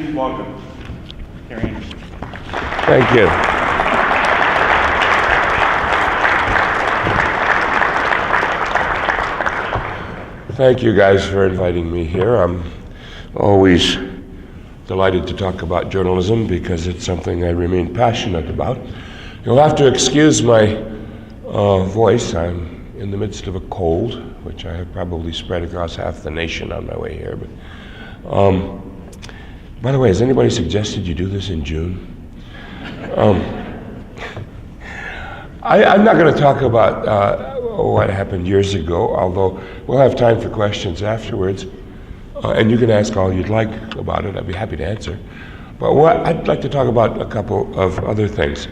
Please welcome KRNT. Thank you. Thank you guys for inviting me here. I'm always delighted to talk about journalism because it's something I remain passionate about. You'll have to excuse my voice. I'm in the midst of a cold, which I have probably spread across half the nation on my way here. But by the way, has anybody suggested you do this in June? I'm not going to talk about what happened years ago, although we'll have time for questions afterwards. And you can ask all you'd like about it. I'd be happy to answer. But I'd like to talk about a couple of other things.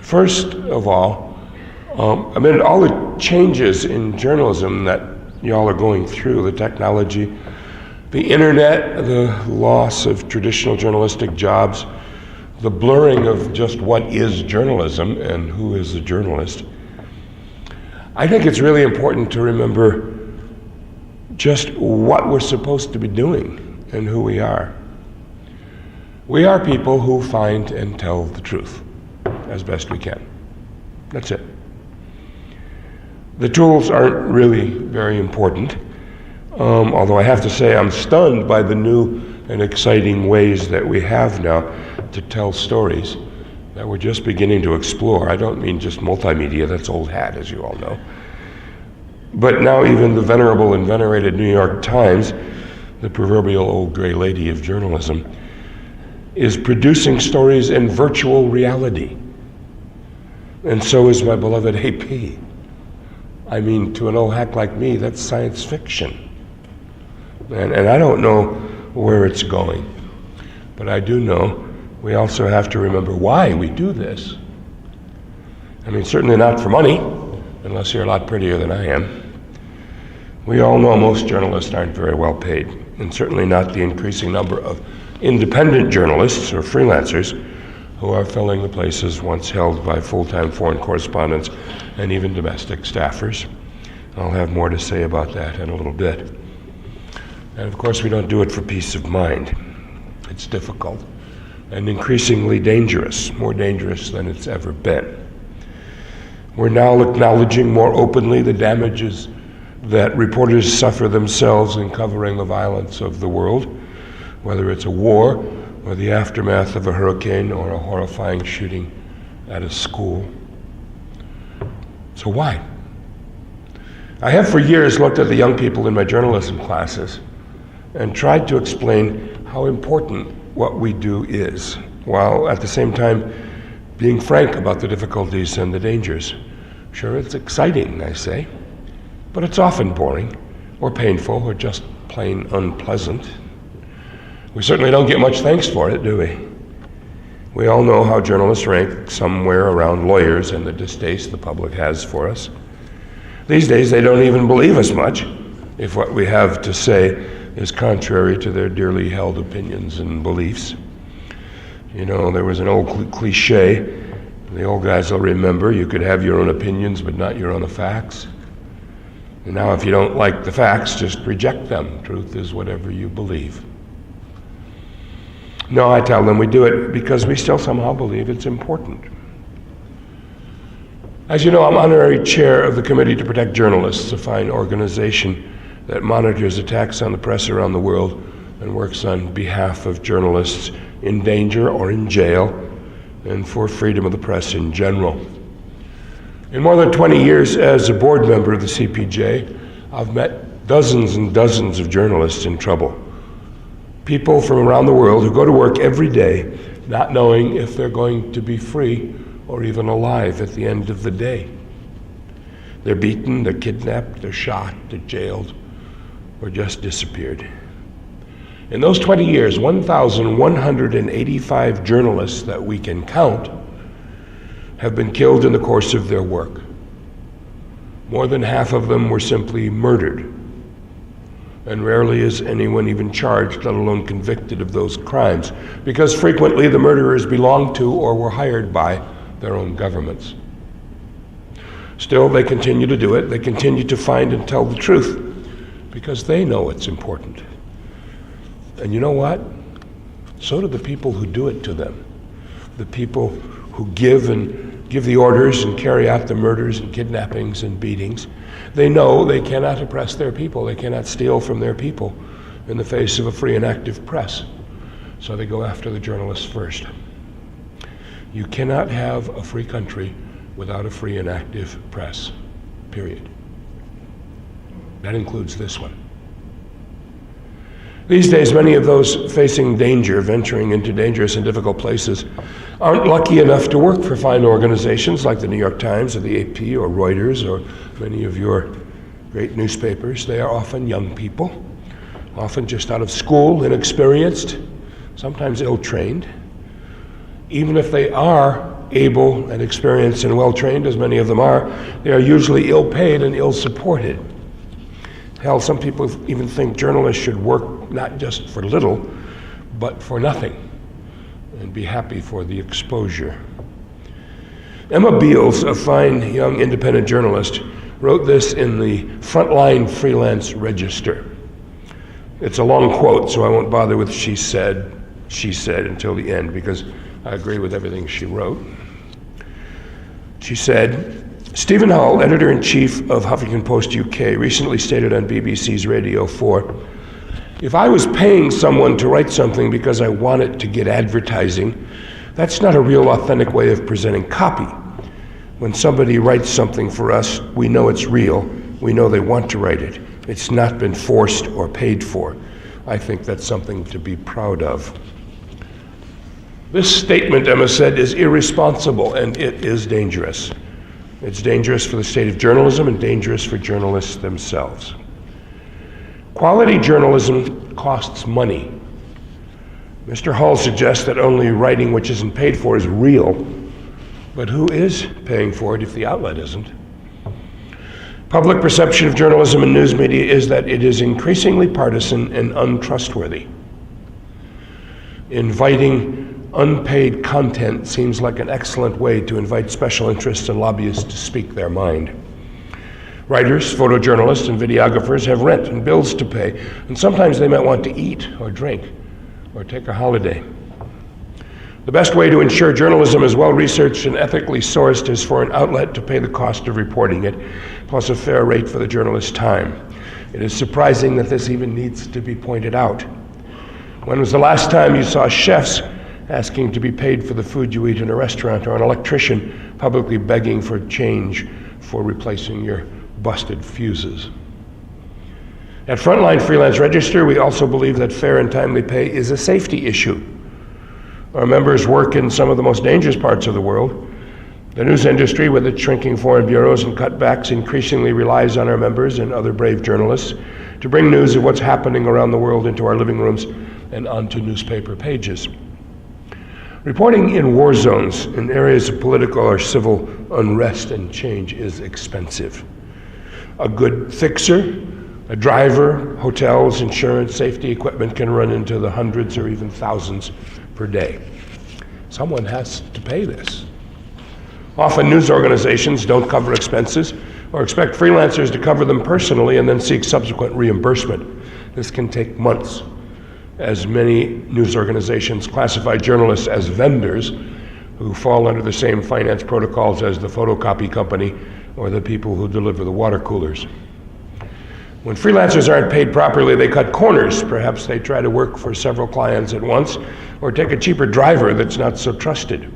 First of all, amid all the changes in journalism that y'all are going through, the technology, the internet, the loss of traditional journalistic jobs, the blurring of just what is journalism and who is a journalist, I think it's really important to remember just what we're supposed to be doing and who we are. We are people who find and tell the truth as best we can. That's it. The tools aren't really very important, although I have to say I'm stunned by the new and exciting ways that we have now to tell stories that we're just beginning to explore. I don't mean just multimedia, that's old hat, as you all know. But now even the venerable and venerated New York Times, the proverbial old gray lady of journalism, is producing stories in virtual reality. And so is my beloved AP. I mean, to an old hack like me, that's science fiction. And I don't know where it's going, but I do know we also have to remember why we do this. I mean, certainly not for money, unless you're a lot prettier than I am. We all know most journalists aren't very well paid, and certainly not the increasing number of independent journalists or freelancers who are filling the places once held by full-time foreign correspondents and even domestic staffers. I'll have more to say about that in a little bit. And of course, we don't do it for peace of mind. It's difficult and increasingly dangerous, more dangerous than it's ever been. We're now acknowledging more openly the damages that reporters suffer themselves in covering the violence of the world, whether it's a war or the aftermath of a hurricane or a horrifying shooting at a school. So why? I have for years looked at the young people in my journalism classes and tried to explain how important what we do is, while at the same time being frank about the difficulties and the dangers. Sure, it's exciting, I say, but it's often boring or painful or just plain unpleasant. We certainly don't get much thanks for it, do we? We all know how journalists rank somewhere around lawyers and the distaste the public has for us. These days, they don't even believe us much if what we have to say is contrary to their dearly held opinions and beliefs. You know, there was an old cliche, the old guys will remember, you could have your own opinions but not your own facts. And now if you don't like the facts, just reject them. Truth is whatever you believe. No, I tell them we do it because we still somehow believe it's important. As you know, I'm honorary chair of the Committee to Protect Journalists, a fine organization that monitors attacks on the press around the world and works on behalf of journalists in danger or in jail and for freedom of the press in general. In more than 20 years as a board member of the CPJ, I've met dozens and dozens of journalists in trouble. People from around the world who go to work every day not knowing if they're going to be free or even alive at the end of the day. They're beaten, they're kidnapped, they're shot, they're jailed, or just disappeared. In those 20 years, 1,185 journalists that we can count have been killed in the course of their work. More than half of them were simply murdered, and rarely is anyone even charged, let alone convicted of those crimes, because frequently the murderers belonged to or were hired by their own governments. Still, they continue to do it. They continue to find and tell the truth because they know it's important. And you know what? So do the people who do it to them. The people who give the orders and carry out the murders and kidnappings and beatings. They know they cannot oppress their people. They cannot steal from their people in the face of a free and active press. So they go after the journalists first. You cannot have a free country without a free and active press, period. That includes this one. These days, many of those facing danger, venturing into dangerous and difficult places, aren't lucky enough to work for fine organizations like the New York Times or the AP or Reuters or many of your great newspapers. They are often young people, often just out of school, inexperienced, sometimes ill-trained. Even if they are able and experienced and well-trained, as many of them are, they are usually ill-paid and ill-supported. Hell, some people even think journalists should work not just for little, but for nothing, and be happy for the exposure. Emma Beals, a fine young independent journalist, wrote this in the Frontline Freelance Register. It's a long quote, so I won't bother with she said until the end, because I agree with everything she wrote. She said, Stephen Hull, editor-in-chief of Huffington Post UK, recently stated on BBC's Radio 4, if I was paying someone to write something because I wanted to get advertising, that's not a real authentic way of presenting copy. When somebody writes something for us, we know it's real. We know they want to write it. It's not been forced or paid for. I think that's something to be proud of. This statement, Emma said, is irresponsible, and it is dangerous. It's dangerous for the state of journalism and dangerous for journalists themselves. Quality journalism costs money. Mr. Hull suggests that only writing which isn't paid for is real, but who is paying for it if the outlet isn't? Public perception of journalism and news media is that it is increasingly partisan and untrustworthy. Inviting unpaid content seems like an excellent way to invite special interests and lobbyists to speak their mind. Writers, photojournalists, and videographers have rent and bills to pay, and sometimes they might want to eat or drink or take a holiday. The best way to ensure journalism is well-researched and ethically sourced is for an outlet to pay the cost of reporting it, plus a fair rate for the journalist's time. It is surprising that this even needs to be pointed out. When was the last time you saw chefs asking to be paid for the food you eat in a restaurant, or an electrician publicly begging for change for replacing your busted fuses? At Frontline Freelance Register, we also believe that fair and timely pay is a safety issue. Our members work in some of the most dangerous parts of the world. The news industry, with its shrinking foreign bureaus and cutbacks, increasingly relies on our members and other brave journalists to bring news of what's happening around the world into our living rooms and onto newspaper pages. Reporting in war zones, in areas of political or civil unrest and change, is expensive. A good fixer, a driver, hotels, insurance, safety equipment can run into the hundreds or even thousands per day. Someone has to pay this. Often news organizations don't cover expenses or expect freelancers to cover them personally and then seek subsequent reimbursement. This can take months, as many news organizations classify journalists as vendors who fall under the same finance protocols as the photocopy company or the people who deliver the water coolers. When freelancers aren't paid properly, they cut corners. Perhaps they try to work for several clients at once, or take a cheaper driver that's not so trusted.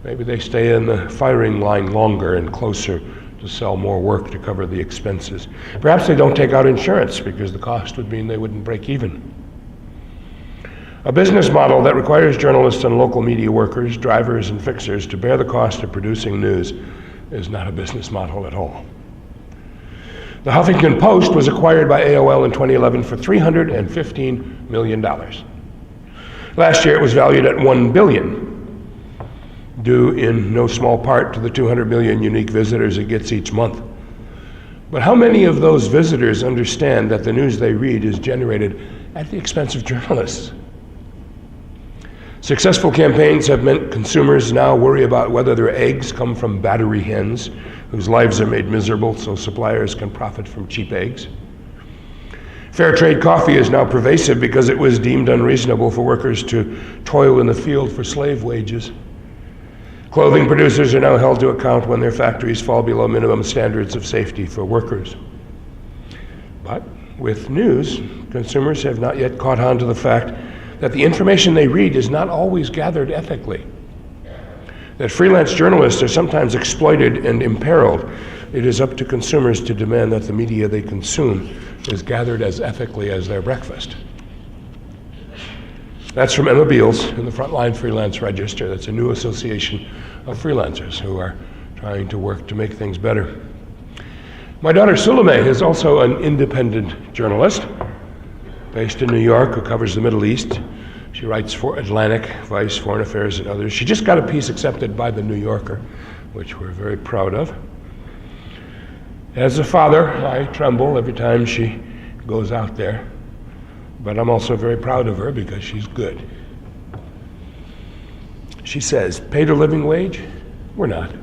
Maybe they stay in the firing line longer and closer to sell more work to cover the expenses. Perhaps they don't take out insurance because the cost would mean they wouldn't break even. A business model that requires journalists and local media workers, drivers, and fixers to bear the cost of producing news is not a business model at all. The Huffington Post was acquired by AOL in 2011 for $315 million. Last year it was valued at $1 billion, due in no small part to the 200 million unique visitors it gets each month. But how many of those visitors understand that the news they read is generated at the expense of journalists? Successful campaigns have meant consumers now worry about whether their eggs come from battery hens, whose lives are made miserable so suppliers can profit from cheap eggs. Fair trade coffee is now pervasive because it was deemed unreasonable for workers to toil in the field for slave wages. Clothing producers are now held to account when their factories fall below minimum standards of safety for workers. But with news, consumers have not yet caught on to the fact that the information they read is not always gathered ethically, that freelance journalists are sometimes exploited and imperiled. It is up to consumers to demand that the media they consume is gathered as ethically as their breakfast. That's from Emma Beals in the Frontline Freelance Register. That's a new association of freelancers who are trying to work to make things better. My daughter Suleme is also an independent journalist based in New York who covers the Middle East. She writes for Atlantic, Vice, Foreign Affairs, and others. She just got a piece accepted by the New Yorker, which we're very proud of. As a father, I tremble every time she goes out there, but I'm also very proud of her because she's good. She says, paid a living wage? We're not.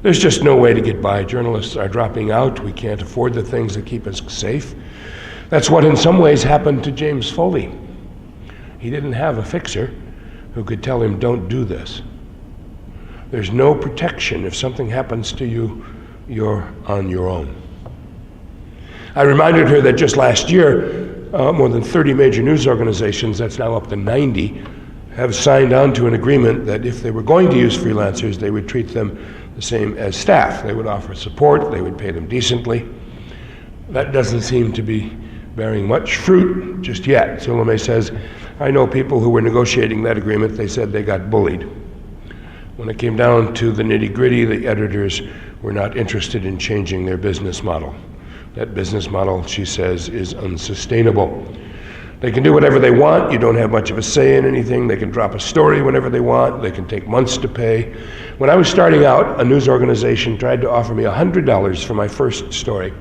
There's just no way to get by. Journalists are dropping out. We can't afford the things that keep us safe. That's what in some ways happened to James Foley. He didn't have a fixer who could tell him, don't do this. There's no protection. If something happens to you, you're on your own. I reminded her that just last year, more than 30 major news organizations, that's now up to 90, have signed on to an agreement that if they were going to use freelancers, they would treat them the same as staff. They would offer support, they would pay them decently. That doesn't seem to be bearing much fruit just yet. Suleme says, I know people who were negotiating that agreement, they said they got bullied. When it came down to the nitty-gritty, the editors were not interested in changing their business model. That business model, she says, is unsustainable. They can do whatever they want. You don't have much of a say in anything. They can drop a story whenever they want. They can take months to pay. When I was starting out, a news organization tried to offer me $100 for my first story.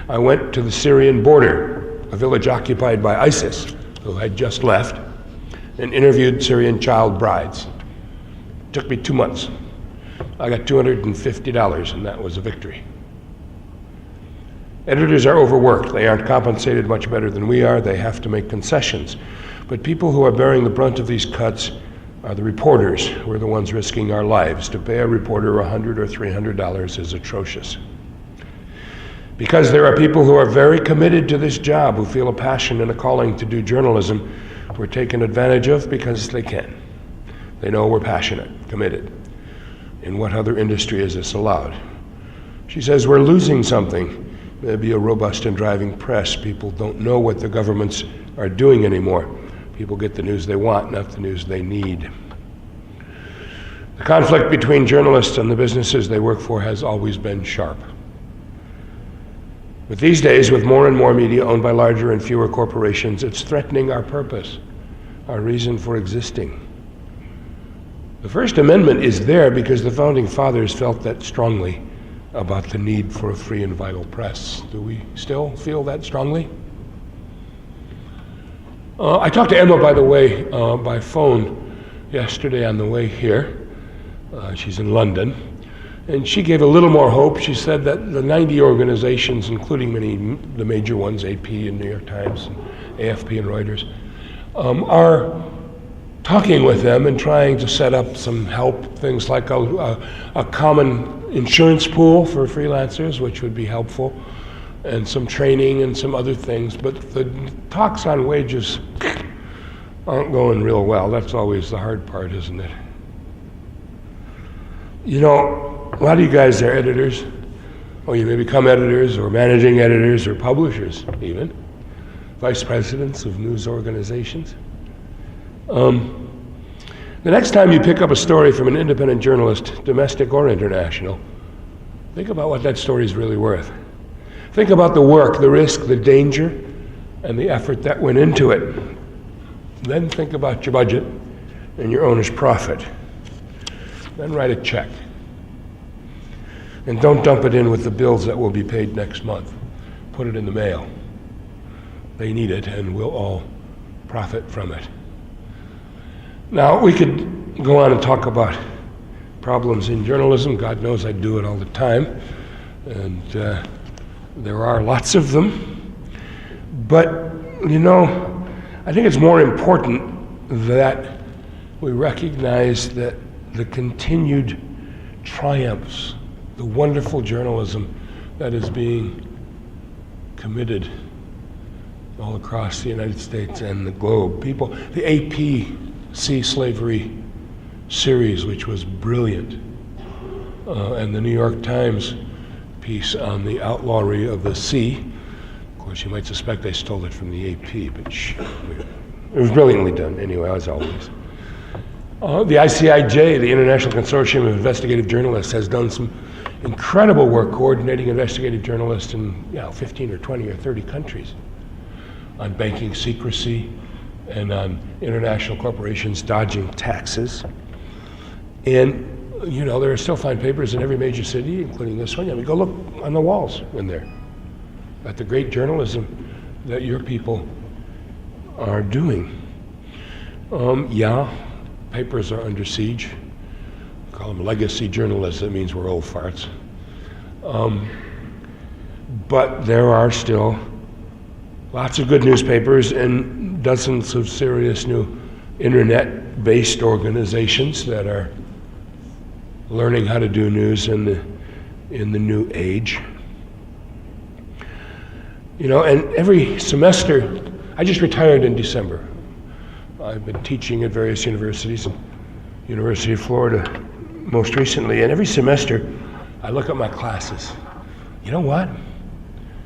I went to the Syrian border, a village occupied by ISIS, who had just left, and interviewed Syrian child brides. It took me 2 months. I got $250, and that was a victory. Editors are overworked. They aren't compensated much better than we are. They have to make concessions. But people who are bearing the brunt of these cuts are the reporters. We're the ones risking our lives. To pay a reporter $100 or $300 is atrocious. Because there are people who are very committed to this job, who feel a passion and a calling to do journalism, we're taken advantage of because they can. They know we're passionate, committed. In what other industry is this allowed? She says we're losing something. Maybe a robust and driving press. People don't know what the governments are doing anymore. People get the news they want, not the news they need. The conflict between journalists and the businesses they work for has always been sharp. But these days, with more and more media owned by larger and fewer corporations, it's threatening our purpose, our reason for existing. The First Amendment is there because the Founding Fathers felt that strongly about the need for a free and vital press. Do we still feel that strongly? I talked to Emma, by the way, by phone yesterday on the way here. She's in London. And she gave a little more hope. She said that the 90 organizations, including many the major ones, AP and New York Times, and AFP and Reuters, are talking with them and trying to set up some help, things like a common insurance pool for freelancers, which would be helpful, and some training and some other things. But the talks on wages aren't going real well. That's always the hard part, isn't it? You know, a lot of you guys are editors, or you may become editors or managing editors or publishers even, vice presidents of news organizations. The next time you pick up a story from an independent journalist, domestic or international, think about what that story is really worth. Think about the work, the risk, the danger, and the effort that went into it. Then think about your budget and your owner's profit. Then write a check. And don't dump it in with the bills that will be paid next month. Put it in the mail. They need it, and we'll all profit from it. Now, we could go on and talk about problems in journalism. God knows I do it all the time. And there are lots of them. But, you know, I think it's more important that we recognize that the continued triumphs, the wonderful journalism that is being committed all across the United States and the globe. The AP Sea Slavery series, which was brilliant, and the New York Times piece on the outlawry of the sea. Of course, you might suspect they stole it from the AP, but it was brilliantly done anyway, as always. The ICIJ, the International Consortium of Investigative Journalists, has done some incredible work coordinating investigative journalists in 15 or 20 or 30 countries on banking secrecy and on international corporations dodging taxes. And you know, there are still fine papers in every major city, including this one. I mean, go look on the walls in there at the great journalism that your people are doing. Papers are under siege. We call them legacy journalists. That means we're old farts. But there are still lots of good newspapers and dozens of serious new internet-based organizations that are learning how to do news in the new age. You know, and every semester, I just retired in December. I've been teaching at various universities, University of Florida most recently, and every semester I look at my classes. You know what?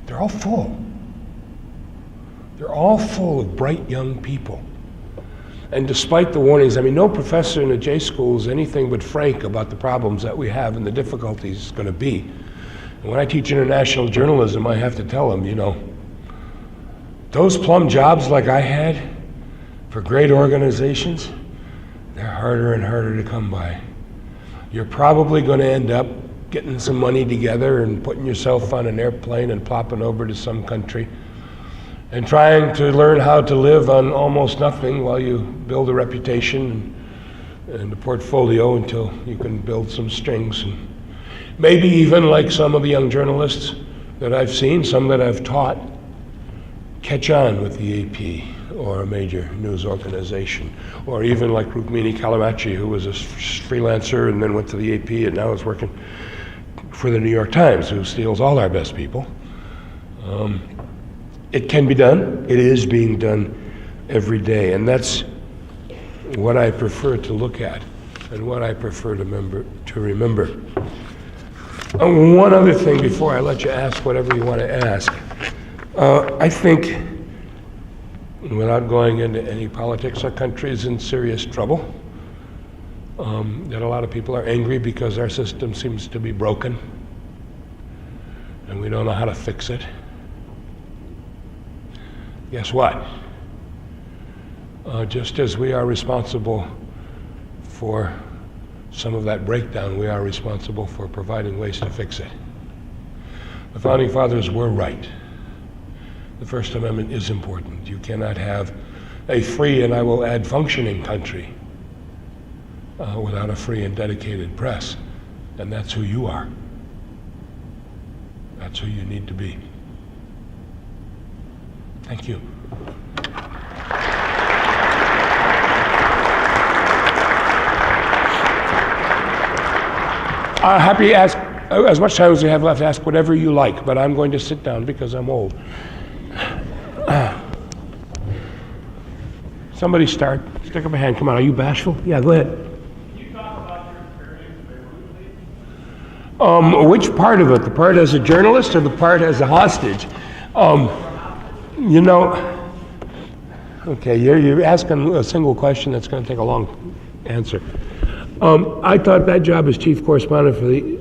They're all full. They're all full of bright young people. And despite the warnings, I mean, no professor in a J school is anything but frank about the problems that we have and the difficulties it's going to be. And when I teach international journalism, I have to tell them, you know, those plum jobs like I had for great organizations, they're harder and harder to come by. You're probably going to end up getting some money together and putting yourself on an airplane and plopping over to some country and trying to learn how to live on almost nothing while you build a reputation and a portfolio until you can build some strings. And maybe even like some of the young journalists that I've seen, some that I've taught, catch on with the AP or a major news organization, or even like Rukmini Calamachi, who was a freelancer and then went to the AP and now is working for the New York Times, who steals all our best people. It can be done. It is being done every day, and that's what I prefer to look at and what I prefer to remember. One other thing before I let you ask whatever you want to ask. I think, without going into any politics, our country is in serious trouble. That a lot of people are angry because our system seems to be broken and we don't know how to fix it. Guess what? Just as we are responsible for some of that breakdown, we are responsible for providing ways to fix it. The Founding Fathers were right. The First Amendment is important. You cannot have a free, and I will add functioning country without a free and dedicated press. And that's who you are. That's who you need to be. Thank you. Happy to ask, as much time as we have left, ask whatever you like, but I'm going to sit down because I'm old. Somebody start. Stick up a hand. Come on, are you bashful? Yeah, go ahead. Can you talk about your experience in Beirut, please? Which part of it? The part as a journalist or the part as a hostage? You know, okay, you're asking a single question that's going to take a long answer. I thought that job as chief correspondent for the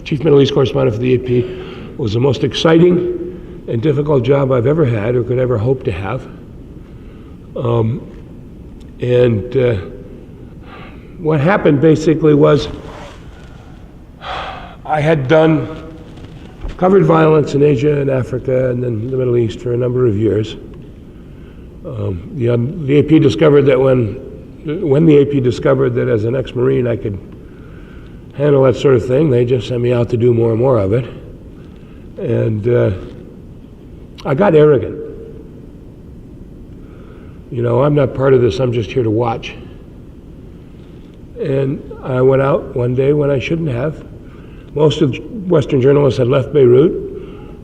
chief Middle East correspondent for the AP was the most exciting and difficult job I've ever had or could ever hope to have. What happened basically was I had covered violence in Asia and Africa and then the Middle East for a number of years. The AP discovered that when the AP discovered that as an ex-Marine I could handle that sort of thing, they just sent me out to do more and more of it. And I got arrogant. You know, I'm not part of this, I'm just here to watch. And I went out one day when I shouldn't have. Most of the Western journalists had left Beirut.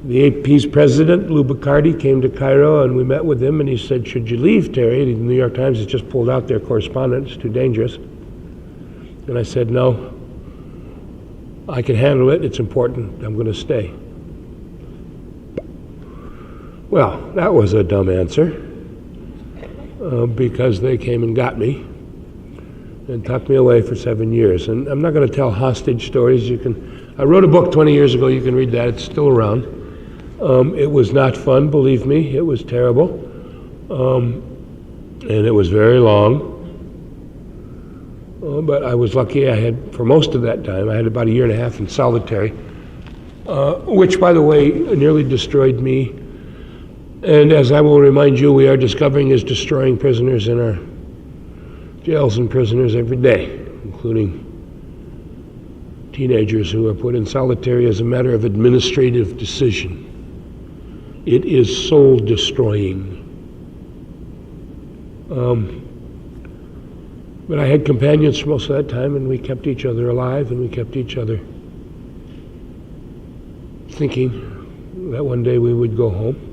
The AP's president, Lou Bacardi, came to Cairo and we met with him and he said, should you leave, Terry? The New York Times has just pulled out their correspondent, it's too dangerous. And I said, no, I can handle it, it's important, I'm going to stay. Well, that was a dumb answer because they came and got me and tucked me away for 7 years. And I'm not going to tell hostage stories. I wrote a book 20 years ago, you can read that, it's still around. It was not fun, believe me, it was terrible. And it was very long. But I was lucky I had, for most of that time, I had about 1.5 years in solitary, which, by the way, nearly destroyed me. And as I will remind you, we are discovering is destroying prisoners in our jails and prisoners every day, including teenagers who are put in solitary as a matter of administrative decision. It is soul destroying. But I had companions for most of that time, and we kept each other alive, and we kept each other thinking that one day we would go home.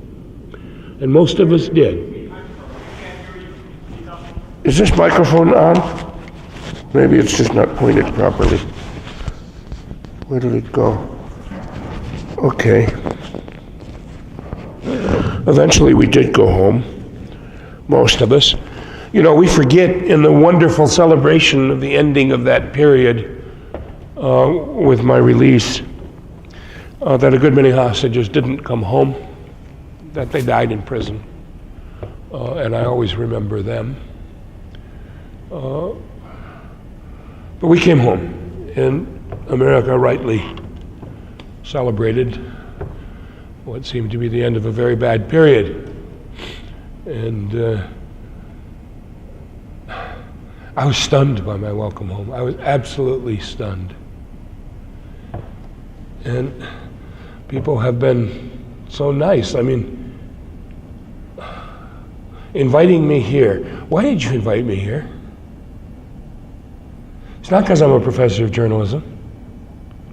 And most of us did. Is this microphone on? Maybe it's just not pointed properly. Where did it go? Okay. Eventually we did go home, most of us. You know, we forget in the wonderful celebration of the ending of that period with my release that a good many hostages didn't come home, that they died in prison. And I always remember them. But we came home, and America rightly celebrated what seemed to be the end of a very bad period. And I was stunned by my welcome home. I was absolutely stunned. And people have been so nice. I mean, inviting me here. Why did you invite me here? It's not because I'm a professor of journalism,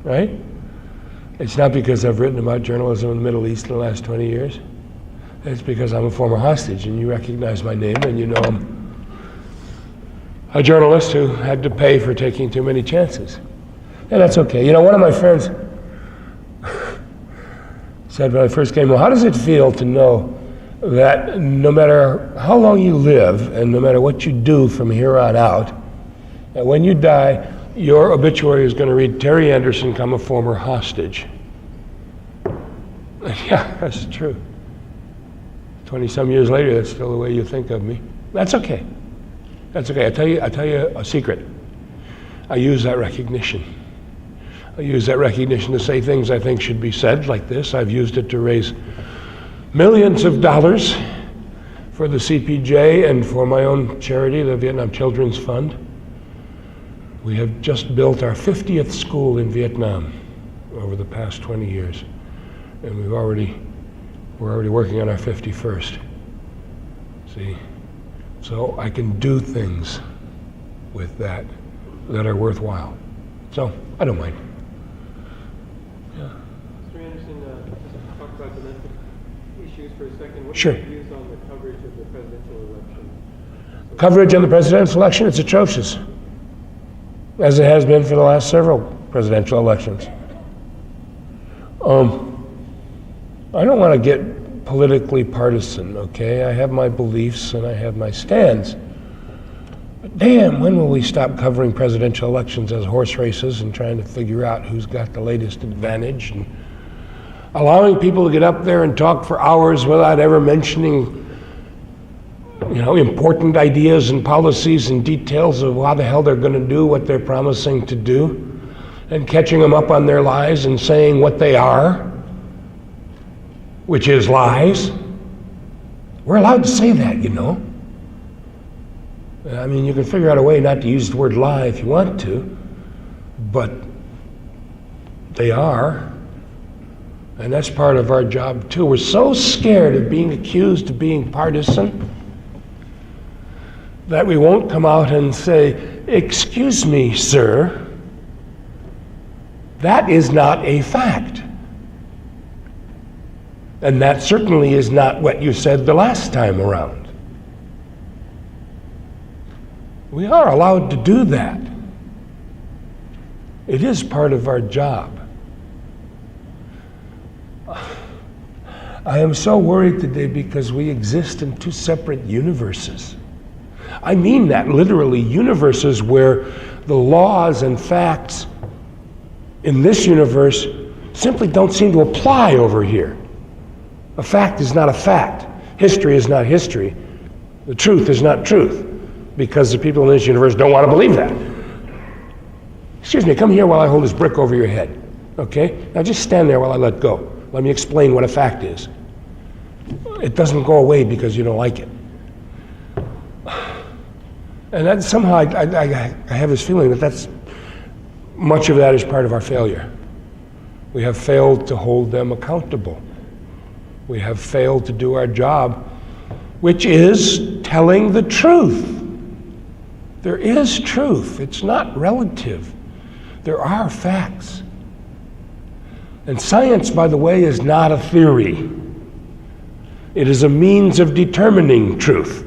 right? It's not because I've written about journalism in the Middle East in the last 20 years. It's because I'm a former hostage and you recognize my name and you know I'm a journalist who had to pay for taking too many chances. And that's okay. You know, one of my friends said when I first came home, how does it feel to know that no matter how long you live and no matter what you do from here on out, that when you die, your obituary is going to read, Terry Anderson, a former hostage. Yeah, that's true. 20-some years later, that's still the way you think of me. That's okay. That's okay. I tell you a secret. I use that recognition. I use that recognition to say things I think should be said, like this. I've used it to raise millions of dollars for the CPJ and for my own charity, the Vietnam Children's Fund. We have just built our 50th school in Vietnam over the past 20 years. And we're already working on our 51st. See? So I can do things with that are worthwhile. So I don't mind. Yeah. Mr. Anderson, just talk about domestic issues for a second. What Sure. are your views on the coverage of the presidential election? Coverage of the presidential election, it's atrocious, as it has been for the last several presidential elections. I don't want to get politically partisan, okay? I have my beliefs and I have my stands. But damn, when will we stop covering presidential elections as horse races and trying to figure out who's got the latest advantage and allowing people to get up there and talk for hours without ever mentioning, you know, important ideas and policies and details of how the hell they're going to do what they're promising to do, and catching them up on their lies and saying what they are, which is lies. We're allowed to say that, you know. I mean, you can figure out a way not to use the word lie if you want to, but they are. And that's part of our job too. We're so scared of being accused of being partisan that we won't come out and say, "Excuse me, sir, that is not a fact. And that certainly is not what you said the last time around." We are allowed to do that. It is part of our job. I am so worried today because we exist in two separate universes. I mean that literally, universes where the laws and facts in this universe simply don't seem to apply over here. A fact is not a fact. History is not history. The truth is not truth, because the people in this universe don't want to believe that. Excuse me, come here while I hold this brick over your head, okay? Now just stand there while I let go. Let me explain what a fact is. It doesn't go away because you don't like it. And that somehow I have this feeling that much of that is part of our failure. We have failed to hold them accountable. We have failed to do our job, which is telling the truth. There is truth. It's not relative. There are facts. And science, by the way, is not a theory. It is a means of determining truth.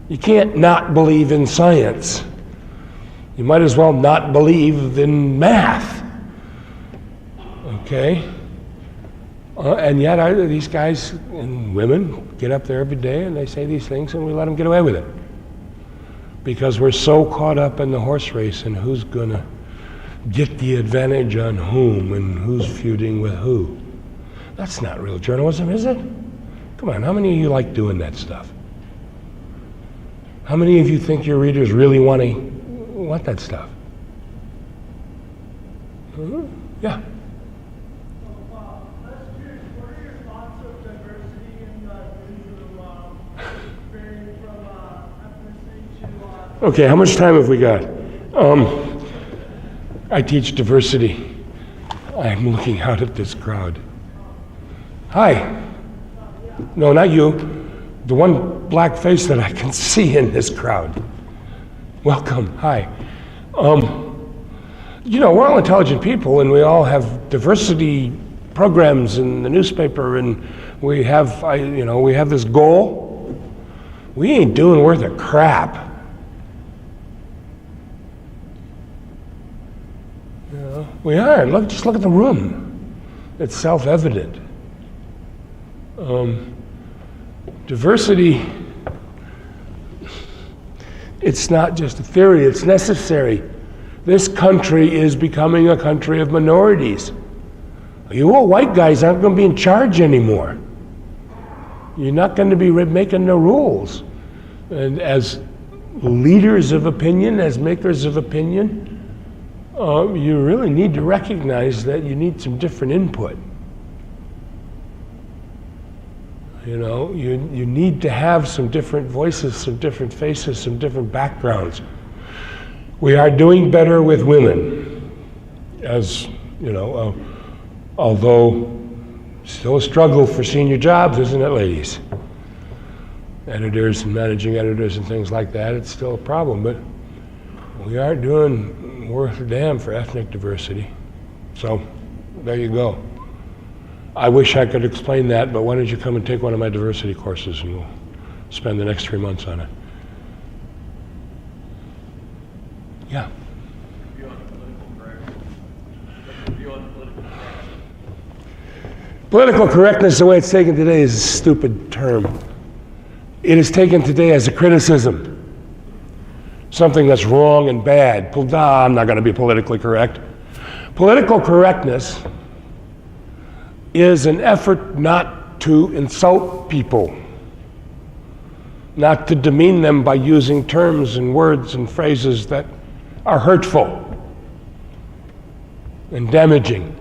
You can't not believe in science. You might as well not believe in math. Okay? And yet these guys and women get up there every day and they say these things and we let them get away with it. Because we're so caught up in the horse race and who's gonna get the advantage on whom and who's feuding with who. That's not real journalism, is it? Come on, how many of you like doing that stuff? How many of you think your readers really want that stuff? Yeah. That's curious. What are your thoughts of diversity in the newsroom, varying from ethnicity to... Okay, how much time have we got? I teach diversity. I'm looking out at this crowd. Hi. No, not you. The one black face that I can see in this crowd. Welcome. Hi. You know, we're all intelligent people and we all have diversity programs in the newspaper and we have, we have this goal. We ain't doing worth a crap. We are. Just look at the room. It's self-evident. Diversity, it's not just a theory, it's necessary. This country is becoming a country of minorities. You all white guys aren't going to be in charge anymore. You're not going to be making the rules. And as leaders of opinion, as makers of opinion, you really need to recognize that you need some different input. You know, you need to have some different voices, some different faces, some different backgrounds. We are doing better with women, as you know, although still a struggle for senior jobs, isn't it, ladies? Editors and managing editors and things like that, it's still a problem, but we are doing worth a damn for ethnic diversity. So, there you go. I wish I could explain that, but why don't you come and take one of my diversity courses and we'll spend the next 3 months on it. Yeah. Political correctness, the way it's taken today, is a stupid term. It is taken today as a criticism. Something that's wrong and bad. I'm not going to be politically correct. Political correctness is an effort not to insult people, not to demean them by using terms and words and phrases that are hurtful and damaging.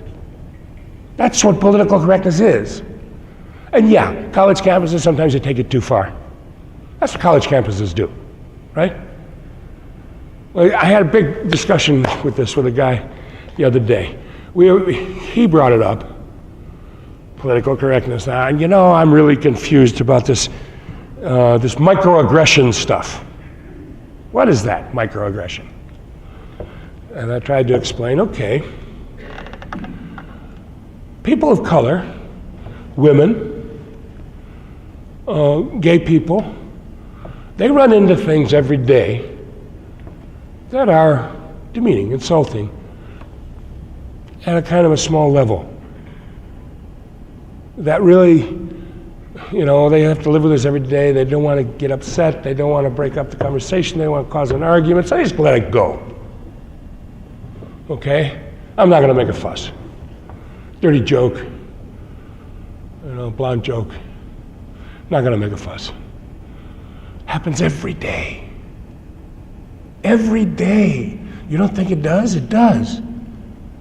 That's what political correctness is. And yeah, college campuses, sometimes they take it too far. That's what college campuses do, right? Well, I had a big discussion with a guy the other day. He brought it up, political correctness. And I'm really confused about this microaggression stuff. What is that, microaggression? And I tried to explain, okay, people of color, women, gay people, they run into things every day that are demeaning, insulting, at a kind of a small level. That really, they have to live with us every day. They don't want to get upset. They don't want to break up the conversation. They don't want to cause an argument. So they just let it go. Okay? I'm not going to make a fuss. Dirty joke. Blonde joke. Not going to make a fuss. Happens every day. Every day. You don't think it does? It does.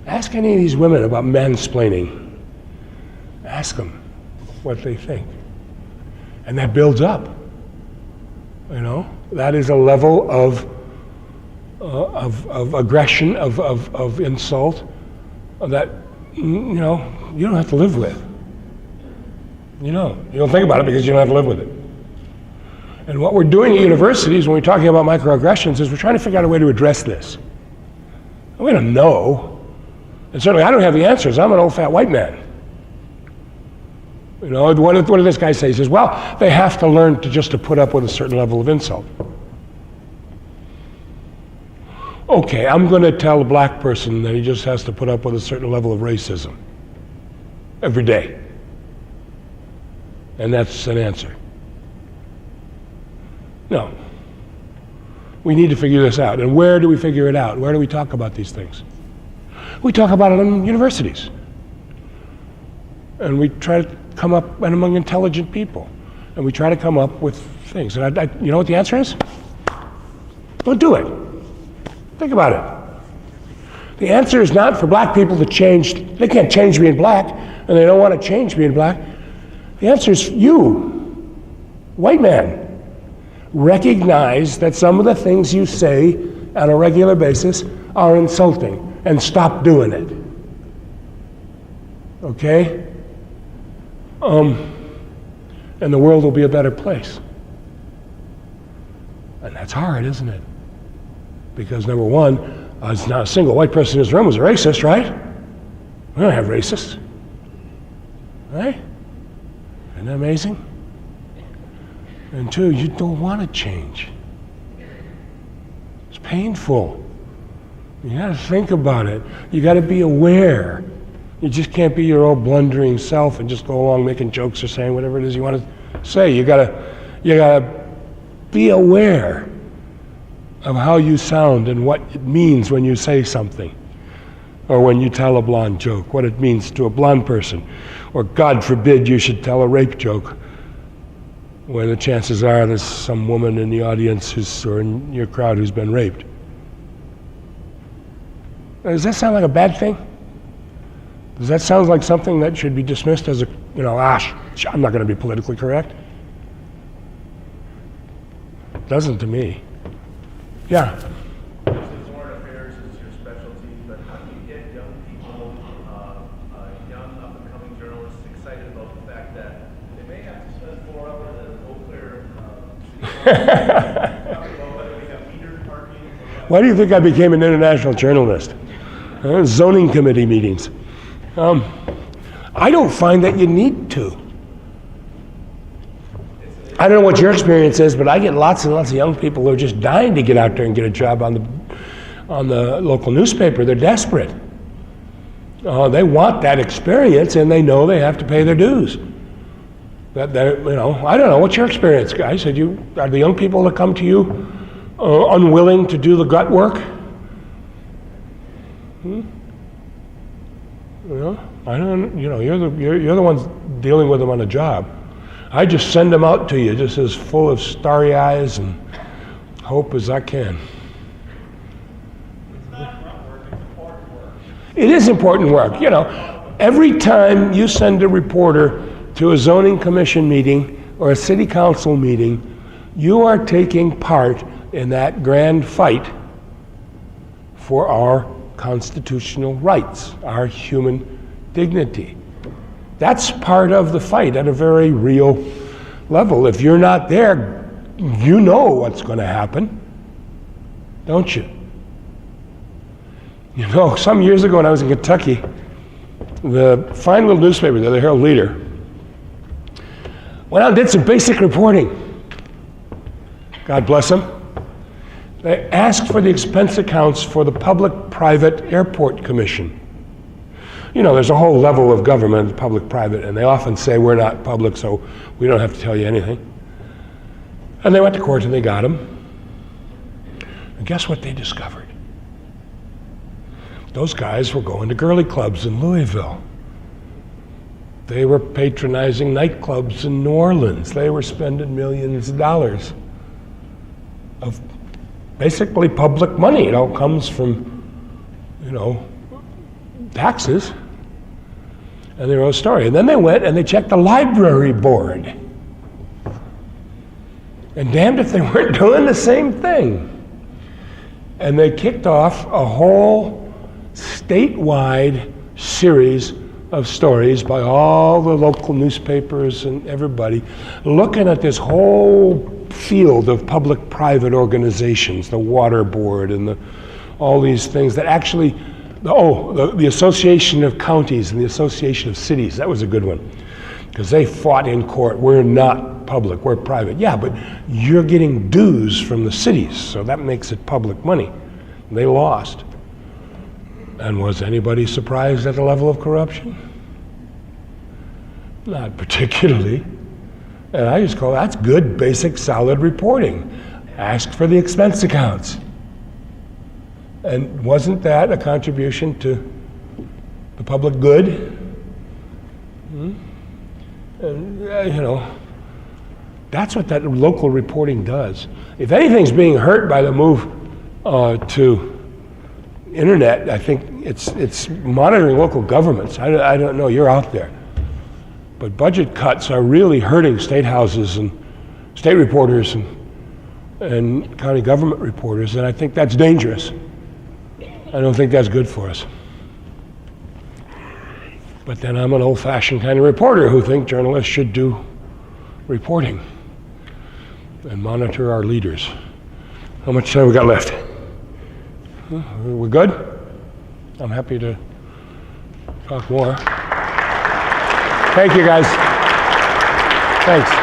Ask any of these women about mansplaining. Ask them what they think. And that builds up. That is a level of aggression, of insult that, you don't have to live with. You don't think about it because you don't have to live with it. And what we're doing at universities when we're talking about microaggressions is we're trying to figure out a way to address this. And we don't know. And certainly I don't have the answers. I'm an old fat white man. What did this guy say? He says, well, they have to learn to put up with a certain level of insult. Okay, I'm going to tell a black person that he just has to put up with a certain level of racism every day. And that's an answer. No. We need to figure this out. And where do we figure it out? Where do we talk about these things? We talk about it in universities. And we try to come up and among intelligent people. And we try to come up with things. And you know what the answer is? Don't do it. Think about it. The answer is not for black people to change. They can't change being black, and they don't want to change being black. The answer is you, white man. Recognize that some of the things you say on a regular basis are insulting, and stop doing it. Okay? And the world will be a better place. And that's hard, isn't it? Because number one, it's not a single white person in this room who's a racist, right? We don't have racists. Right? Isn't that amazing? And two, you don't want to change. It's painful. You got to think about it. You got to be aware. You just can't be your old blundering self and just go along making jokes or saying whatever it is you want to say. You gotta be aware of how you sound and what it means when you say something, or when you tell a blonde joke, what it means to a blonde person, or God forbid you should tell a rape joke when the chances are there's some woman in the audience or in your crowd who's been raped. Now, does that sound like a bad thing? Does that sound like something that should be dismissed as I'm not going to be politically correct? It doesn't to me. Yeah. Foreign affairs is your specialty, but how do you get young people, young up-and-coming journalists excited about the fact that they may have to spend 4 hours at an Eau Claire talking about whether we have metered parking? Why do you think I became an international journalist? Zoning committee meetings. I don't find that you need to. I don't know what your experience is, but I get lots and lots of young people who are just dying to get out there and get a job on the local newspaper. They're desperate. They want that experience, and they know they have to pay their dues. I don't know. What's your experience, guys? Are the young people that come to you unwilling to do the gut work? I don't. You're the ones dealing with them on the job. I just send them out to you just as full of starry eyes and hope as I can. It's not grunt work, it's important work. It is important work. Every time you send a reporter to a zoning commission meeting or a city council meeting, you are taking part in that grand fight for our constitutional rights, our human dignity. That's part of the fight at a very real level. If you're not there, you know what's going to happen, don't you? You know, some years ago when I was in Kentucky, the fine little newspaper there, the Herald Leader, went out and did some basic reporting. God bless them. They asked for the expense accounts for the Public-Private Airport Commission. You know, there's a whole level of government, public-private, and they often say we're not public, so we don't have to tell you anything. And they went to court and they got them. And guess what they discovered? Those guys were going to girly clubs in Louisville. They were patronizing nightclubs in New Orleans. They were spending millions of dollars of basically public money. It all comes from, you know, taxes. And they wrote a story. And then they went and they checked the library board. And damned if they weren't doing the same thing. And they kicked off a whole statewide series of stories by all the local newspapers and everybody looking at this whole field of public-private organizations, the water board and all these things that actually, the Association of Counties and the Association of Cities, that was a good one, because they fought in court. We're not public, we're private. Yeah, but you're getting dues from the cities, so that makes it public money. They lost. And was anybody surprised at the level of corruption? Not particularly. And I just call that's good, basic, solid reporting. Ask for the expense accounts. And wasn't that a contribution to the public good? And, you know, that's what that local reporting does. If anything's being hurt by the move to internet, I think it's monitoring local governments. I don't know, you're out there. But budget cuts are really hurting state houses and state reporters and county government reporters, and I think that's dangerous. I don't think that's good for us. But then I'm an old-fashioned kind of reporter who think journalists should do reporting and monitor our leaders. How much time we got left? We're good? I'm happy to talk more. Thank you, guys. Thanks.